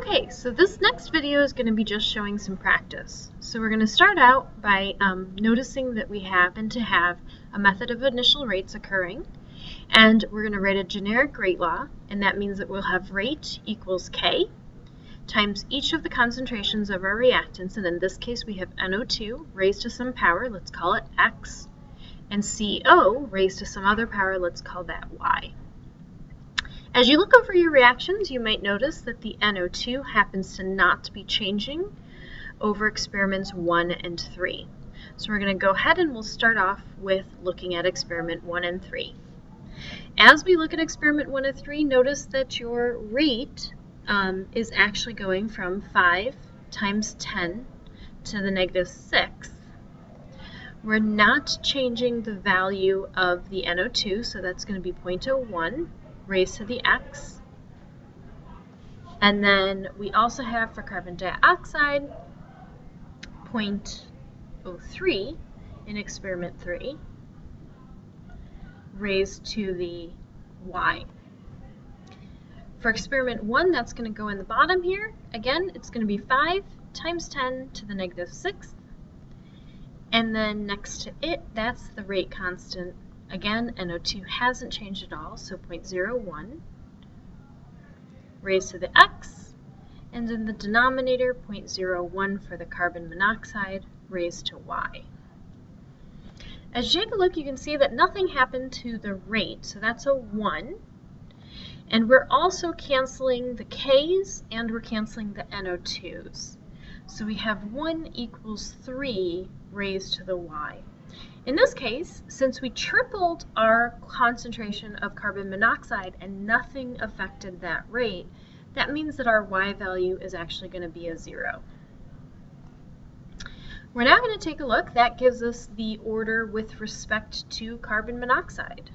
Okay, so this next video is going to be just showing some practice. So we're going to start out by noticing that we happen to have a method of initial rates occurring, and we're going to write a generic rate law, and that means that we'll have rate equals K times each of the concentrations of our reactants, and in this case we have NO2 raised to some power, let's call it X, and CO raised to some other power, let's call that Y. As you look over your reactions, you might notice that the NO2 happens to not be changing over experiments 1 and 3. So we're going to go ahead and we'll start off with looking at experiment 1 and 3. As we look at experiment 1 and 3, notice that your rate is actually going from 5 times 10 to the negative 6. We're not changing the value of the NO2, so that's going to be 0.01. raised to the X. And then we also have for carbon dioxide 0.03 in experiment 3 raised to the Y. For experiment 1, that's going to go in the bottom here. Again, it's going to be 5 times 10 to the negative 6th. And then next to it, that's the rate constant. Again, NO2 hasn't changed at all, so 0.01 raised to the X, and in the denominator, 0.01 for the carbon monoxide raised to Y. As you take a look, you can see that nothing happened to the rate, so that's a 1. And we're also canceling the K's and we're canceling the NO2's. So we have 1 equals 3 raised to the Y. In this case, since we tripled our concentration of carbon monoxide and nothing affected that rate, that means that our Y value is actually going to be a 0. We're now going to take a look. That gives us the order with respect to carbon monoxide.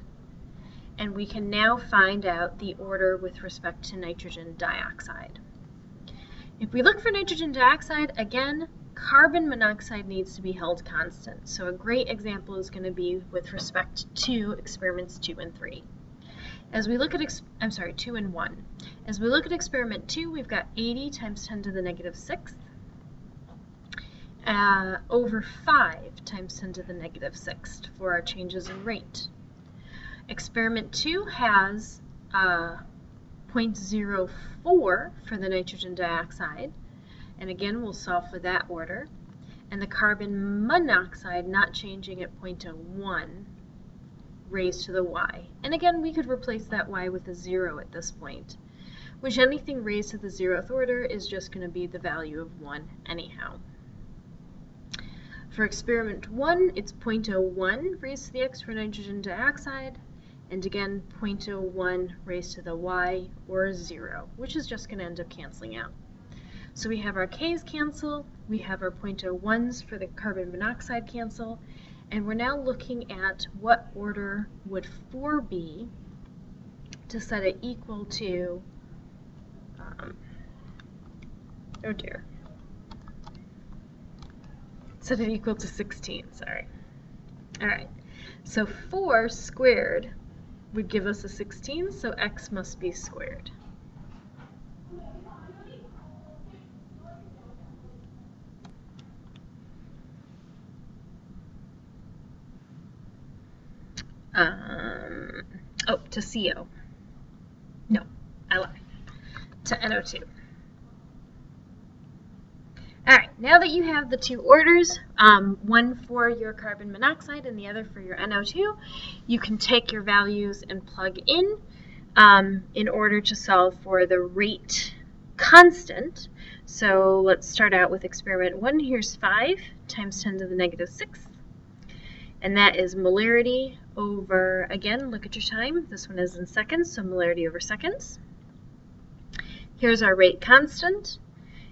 And we can now find out the order with respect to nitrogen dioxide. If we look for nitrogen dioxide, again, carbon monoxide needs to be held constant. So a great example is going to be with respect to experiments 2 and 3. As we look at, 2 and 1. As we look at experiment 2, we've got 80 times 10 to the negative 6th over 5 times 10 to the negative 6th for our changes in rate. Experiment 2 has 0.04 for the nitrogen dioxide. And again, we'll solve for that order. And the carbon monoxide not changing at 0.01 raised to the Y. And again, we could replace that Y with a 0 at this point, which anything raised to the 0th order is just going to be the value of 1 anyhow. For experiment 1, it's 0.01 raised to the X for nitrogen dioxide. And again, 0.01 raised to the Y, or 0, which is just going to end up canceling out. So we have our K's cancel, we have our 0.01s for the carbon monoxide cancel, and we're now looking at what order would 4 be to set it equal to, set it equal to 16, sorry. All right, so 4 squared would give us a 16, so X must be squared. To CO. No, I lied. To NO2. Alright, now that you have the two orders, one for your carbon monoxide and the other for your NO2, you can take your values and plug in order to solve for the rate constant. So let's start out with experiment 1. Here's 5 times 10 to the negative 6th. And that is molarity over, again, look at your time. This one is in seconds, so molarity over seconds. Here's our rate constant.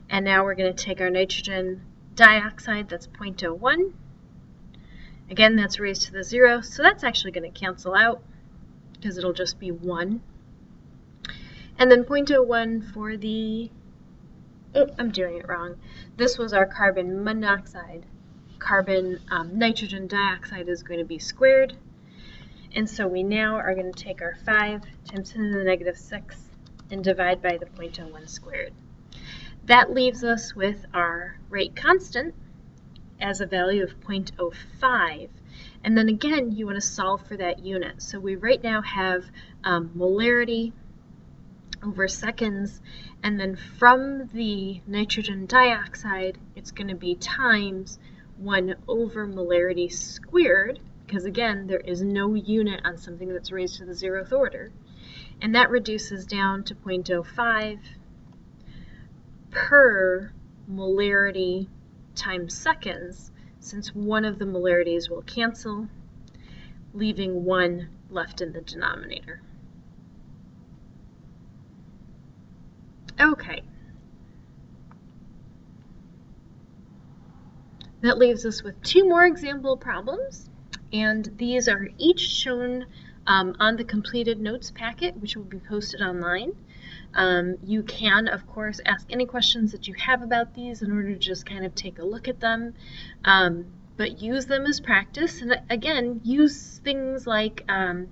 And now we're going to take our nitrogen dioxide, that's 0.01. Again, that's raised to the 0, so that's actually going to cancel out because it'll just be 1. And then 0.01 for the, I'm doing it wrong. This was our carbon monoxide. Nitrogen dioxide is going to be squared. And so we now are going to take our 5 times 10 to the negative 6 and divide by the 0.01 squared. That leaves us with our rate constant as a value of 0.05. And then again, you want to solve for that unit. So we right now have molarity over seconds, and then from the nitrogen dioxide, it's going to be times 1 over molarity squared, because again, there is no unit on something that's raised to the 0th order. And that reduces down to 0.05 per molarity times seconds, since one of the molarities will cancel, leaving 1 left in the denominator. Okay. That leaves us with 2 more example problems, and these are each shown on the completed notes packet, which will be posted online. You can, of course, ask any questions that you have about these in order to just kind of take a look at them, but use them as practice. And again, use things like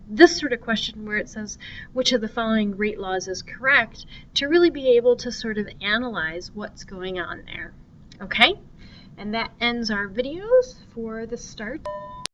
this sort of question where it says, which of the following rate laws is correct, to really be able to sort of analyze what's going on there. Okay? And that ends our videos for the start.